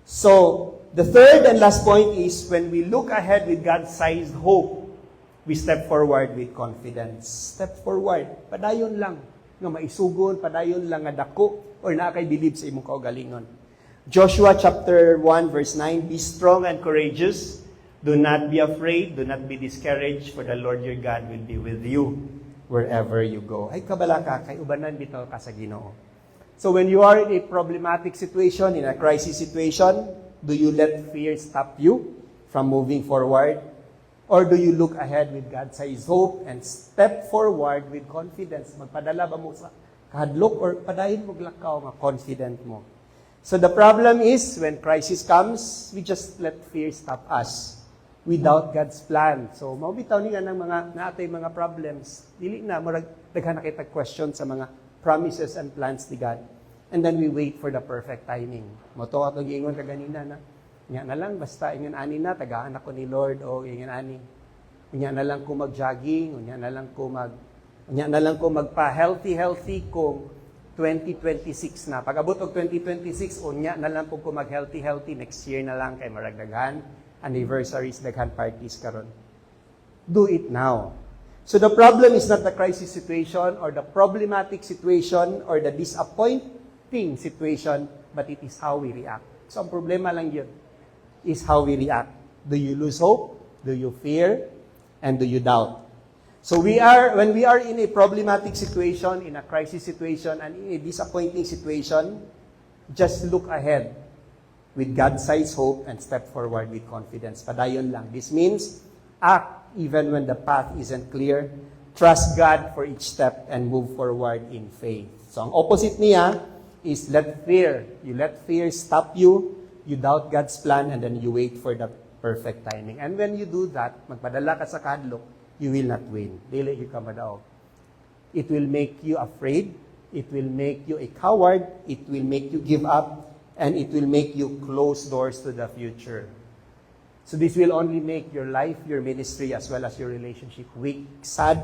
So, the third and last point is when we look ahead with God-sized hope, we step forward with confidence. Step forward. Padayon lang. Nga maisugon, padayon lang nga dako or nakay believe sa imong kaugalingon. Joshua chapter 1 verse 9, be strong and courageous. Do not be afraid, do not be discouraged, for the Lord your God will be with you wherever you go. Ay kabala ka, kay ubanan bitaw ka sa Ginoo. So when you are in a problematic situation, in a crisis situation, do you let fear stop you from moving forward? Or do you look ahead with God-sized hope and step forward with confidence? Magpadala ba mo sa kahadlok or padayon mo glakaw nga confident mo? So the problem is, when crisis comes, we just let fear stop us without God's plan. So mabitaw ni nga ng mga naatay mga problems. Dili na, marag daghan na kita question sa mga promises and plans ni God. And then we wait for the perfect timing. Moto atong giingon ka ganina na, nya na lang, basta ingon ani na, tagaan ako ni Lord, o ingon ani. Nya na lang ko mag-jogging, nya na lang ko magpa-healthy kung 2026 na. Pag-abot og 2026, nya na lang po ko mag-healthy next year na lang kay maragdagan, anniversaries, daghan parties karon. Do it now. So the problem is not the crisis situation or the problematic situation or the disappointing situation, but it is how we react. So ang problema lang yun is how we react. Do you lose hope? Do you fear? And do you doubt? So when we are in a problematic situation, in a crisis situation, and in a disappointing situation, just look ahead with God-sized hope and step forward with confidence. Padayon lang. This means act even when the path isn't clear. Trust God for each step and move forward in faith. So ang opposite niya is let fear. You let fear stop you. You doubt God's plan and then you wait for the perfect timing. And when you do that, magpadala ka sa kadlok, you will not win. Dili you ka madaog. It will make you afraid. It will make you a coward. It will make you give up. And it will make you close doors to the future. So this will only make your life, your ministry, as well as your relationship weak, sad,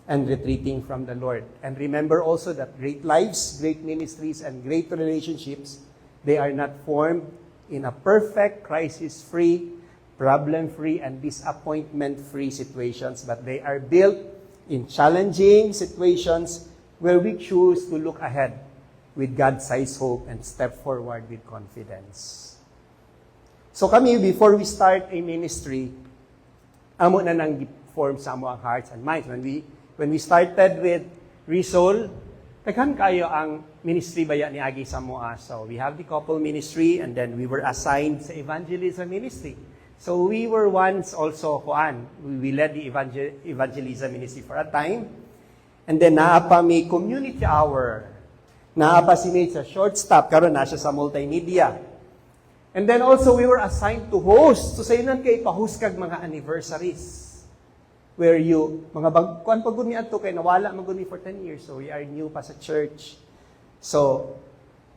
and retreating from the Lord. And remember also that great lives, great ministries, and great relationships, they are not formed in a perfect, crisis-free, problem-free, and disappointment-free situations, but they are built in challenging situations where we choose to look ahead with God-sized hope and step forward with confidence. So kami, before we start a ministry, amo na nang form sa amo ang hearts and minds. When we started with Resol, taghan kayo ang ministry baya ni Agi sa mua. So we have the couple ministry and then we were assigned sa evangelism ministry. So we were once also we led the evangelism ministry for a time. And then naapa may community hour. Naapa si Nate sa short stop, karon na siya sa multimedia. And then also we were assigned to host. So sa inan kay pa-host kag mga anniversaries. Where mga kuan pagud mi adto kay nawala magud mi for 10 years. So we are new pa sa church. So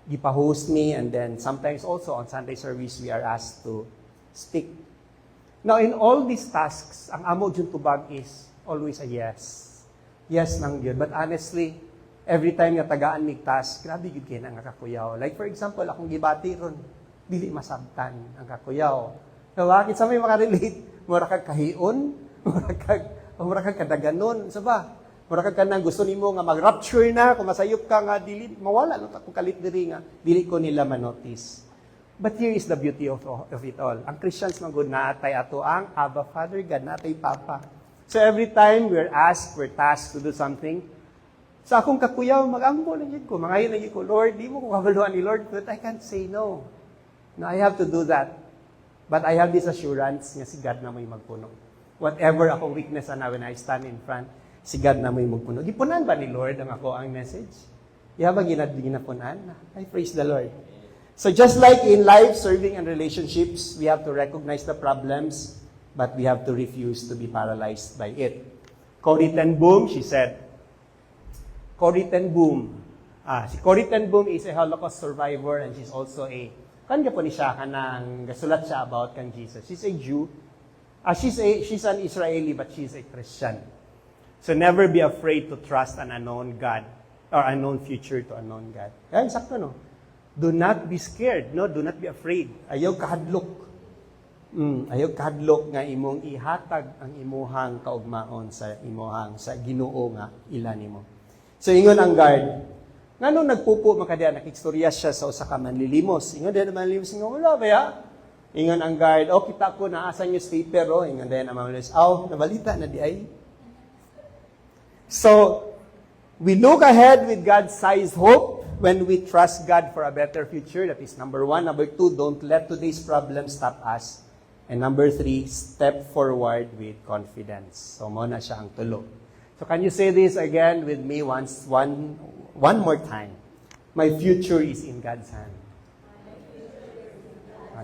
gipa-host me and then sometimes also on Sunday service we are asked to speak. Now, in all these tasks, ang amo dyan tubag is always a yes. Yes nang yun. But honestly, every time nga tagaan mig task, grabe yun kayo ang kakuyaw. Like for example, akong gibati ron, dili masabtan ang kakuyaw. So, bakit sa may makarelate? Mura kag kahion, mura kag kadaganon. So ba? Mura kag kanang gusto nimo nga mag-rapture na, kung masayop ka nga, dili, mawala lang akong kalit diri nga, dili ko nila manotice. But here is the beauty of it all. Ang Christians magud naatay ato ang Abba Father God, naatay Papa. So every time we're tasked to do something, sa akong kakuyaw, mag-ambo lang yun ko. Mangayon lang yun ko, Lord, di mo ko kabaluan ni Lord, but I can't say no. No, I have to do that. But I have this assurance nga si God na may magpuno. Whatever akong weakness na when I stand in front, si God na may magpuno. Gipunan ba ni Lord ang ako ang message? Ihabang ginapunan? I praise the Lord. So just like in life, serving, and relationships, we have to recognize the problems, but we have to refuse to be paralyzed by it. Corrie ten Boom, she said, Corrie ten Boom, si Corrie ten Boom is a Holocaust survivor and she's also kanya po ni siya kanang gasulat siya about kang Jesus. She's a Jew. She's an Israeli, but she's a Christian. So never be afraid to trust an unknown God or unknown future to unknown God. Kaya sakto no? Do not be scared, no? Do not be afraid. Ayaw kahadlok. Ayaw kahadlok nga imong ihatag ang imuhang kaugmaon sa imuhang sa Ginoo nga ila nimo. So ingon ang guard, nganong nagpupo makadiya nakikstorya siya sa usa ka manlilimos. Ingon din manlilimos nga wala ba ya? Ingon ang guard, kita ko na asa newspaper ingon din ang manlilimos. Nabalita na di ay. So we look ahead with God-sized hope. When we trust God for a better future, that is number 1. Number 2, don't let today's problems stop us. And number 3, step forward with confidence. So, muna siya ang tulo. So, can you say this again with me one more time? My future is in God's hand.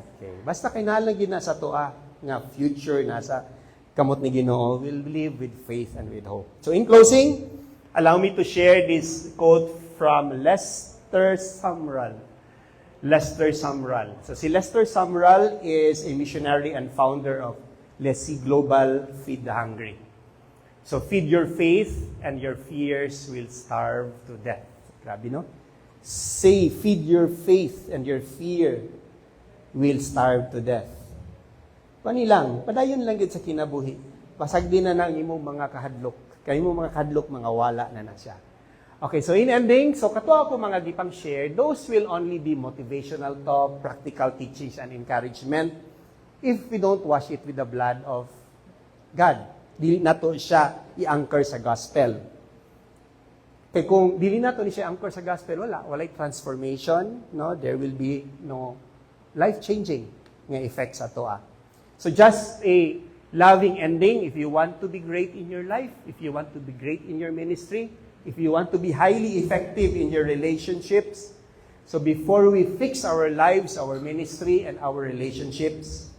Okay. Basta kinalagin na sa toa nga future nasa kamot ni Ginoo, will live with faith and with hope. So, in closing, allow me to share this quote from Lester Sumrall. Lester Sumrall. So si Lester Sumrall is a missionary and founder of Lesi Global Feed the Hungry. So feed your faith and your fears will starve to death. Grabe, no? Say, feed your faith and your fear will starve to death. Panilang, padayon lang yun sa kinabuhi. Pasag din na ng imong mga kahadlok. Kaya imong mga kahadlok, mga wala na siya. Okay, so in ending, so kato ako mga gipang share, those will only be motivational talk, practical teachings, and encouragement if we don't wash it with the blood of God. Dili nato siya i-anchor sa gospel. Kaya kung dili nato ni siya anchor sa gospel, walay transformation, no? There will be no life-changing nga effects ato. So just a loving ending, if you want to be great in your life, if you want to be great in your ministry, if you want to be highly effective in your relationships, so before we fix our lives, our ministry, and our relationships,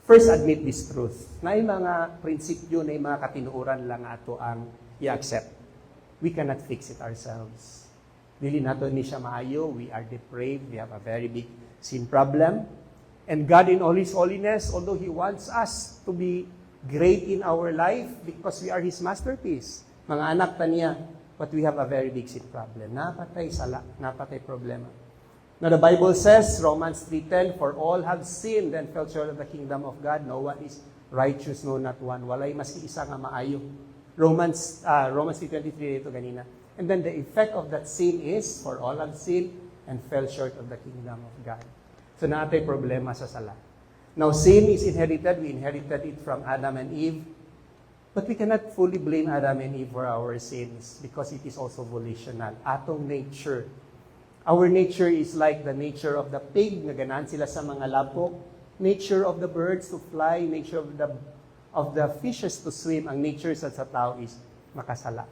first admit this truth. Na yung mga prinsipyo, na yung mga katinuuran lang ato ang i-accept. We cannot fix it ourselves. Dili nato ni siya maayo. We are depraved. We have a very big sin problem. And God in all His holiness, although He wants us to be great in our life because we are His masterpiece, mga anak ta niya, but we have a very big sin problem. Napatay sala, napatay problema. Now the Bible says, Romans 3:10, for all have sinned and fell short of the kingdom of God. No one is righteous, no not one. Walay maski isa nga maayo. Romans 3:23 ito ganina. And then the effect of that sin is, for all have sinned and fell short of the kingdom of God. So naatay problema sa sala. Now, sin is inherited. We inherited it from Adam and Eve. But we cannot fully blame Adam and Eve for our sins because it is also volitional. Atong nature. Our nature is like the nature of the pig, nga ganahan sila sa mga lapok. Nature of the birds to fly, nature of the fishes to swim. Ang nature sa tao is makasala.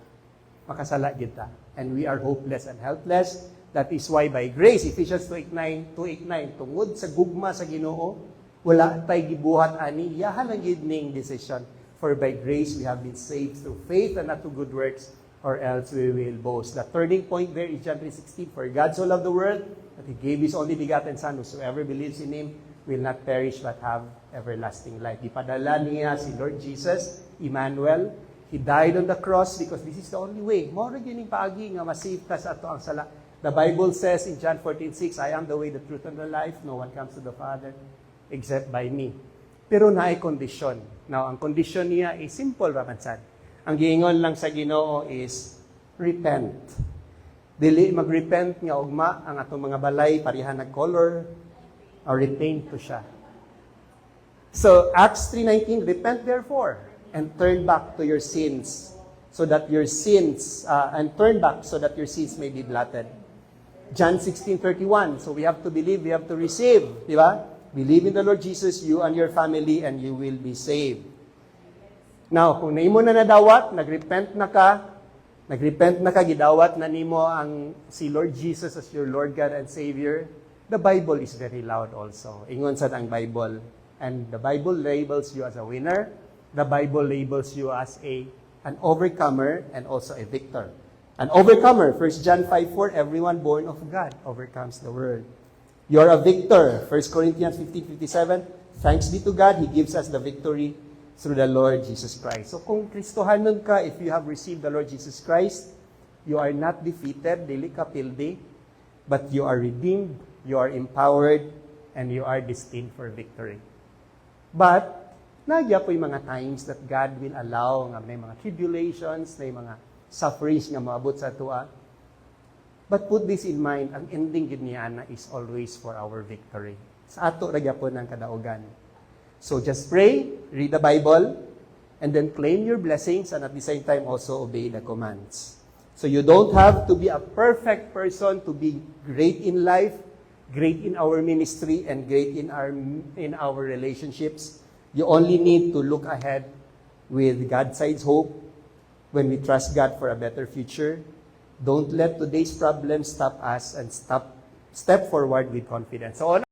Makasala kita. And we are hopeless and helpless. That is why by grace, Ephesians 2:8-9, tungod sa gugma sa Ginoo, wala tay gibuhat ani, yahan ang gidning decision. For by grace we have been saved through faith and not to good works, or else we will boast. The turning point there is John 3:16. For God so loved the world that He gave His only begotten Son, whosoever believes in Him will not perish but have everlasting life. Ipadala niya si Lord Jesus, Emmanuel. He died on the cross because this is the only way. Mao ra gining paagi nga masave ka sa ato ang sala. The Bible says in John 14:6, I am the way, the truth, and the life. No one comes to the Father except by me. Pero naay kondisyon. Now, ang kondisyon niya is simple, Ramansan. Ang giingon lang sa Ginoo is, repent. Dili mag-repent nga ugma ang atong mga balay, parihan nag-color, or retain to siya. So, Acts 3:19, repent therefore, and turn back to your sins, so that your sins, and turn back so that your sins may be blotted. John 16:31, so we have to believe, we have to receive, di ba? Believe in the Lord Jesus, you and your family, and you will be saved. Now, kung naimo na nadawat, nagrepent na ka, gidawat na nimo ang si Lord Jesus as your Lord God and Savior, the Bible is very loud also. Ingon sa ang Bible. And the Bible labels you as a winner. The Bible labels you as an overcomer and also a victor. An overcomer, 1 John 5:4, everyone born of God overcomes the world. You're a victor. 1 Corinthians 15:57, thanks be to God, He gives us the victory through the Lord Jesus Christ. So kung Kristohanon ka, if you have received the Lord Jesus Christ, you are not defeated, dili ka pildi, but you are redeemed, you are empowered, and you are destined for victory. But, nagya po yung mga times that God will allow nga may mga tribulations, may mga sufferings nga maabot sa tuwa. But put this in mind, ang ending gid niya is always for our victory. Sa ato ra gyapon ang kadaugan. So just pray, read the Bible, and then claim your blessings, and at the same time also obey the commands. So you don't have to be a perfect person to be great in life, great in our ministry, and great in our relationships. You only need to look ahead with God-sized hope when we trust God for a better future. Don't let today's problems stop us and step forward with confidence. So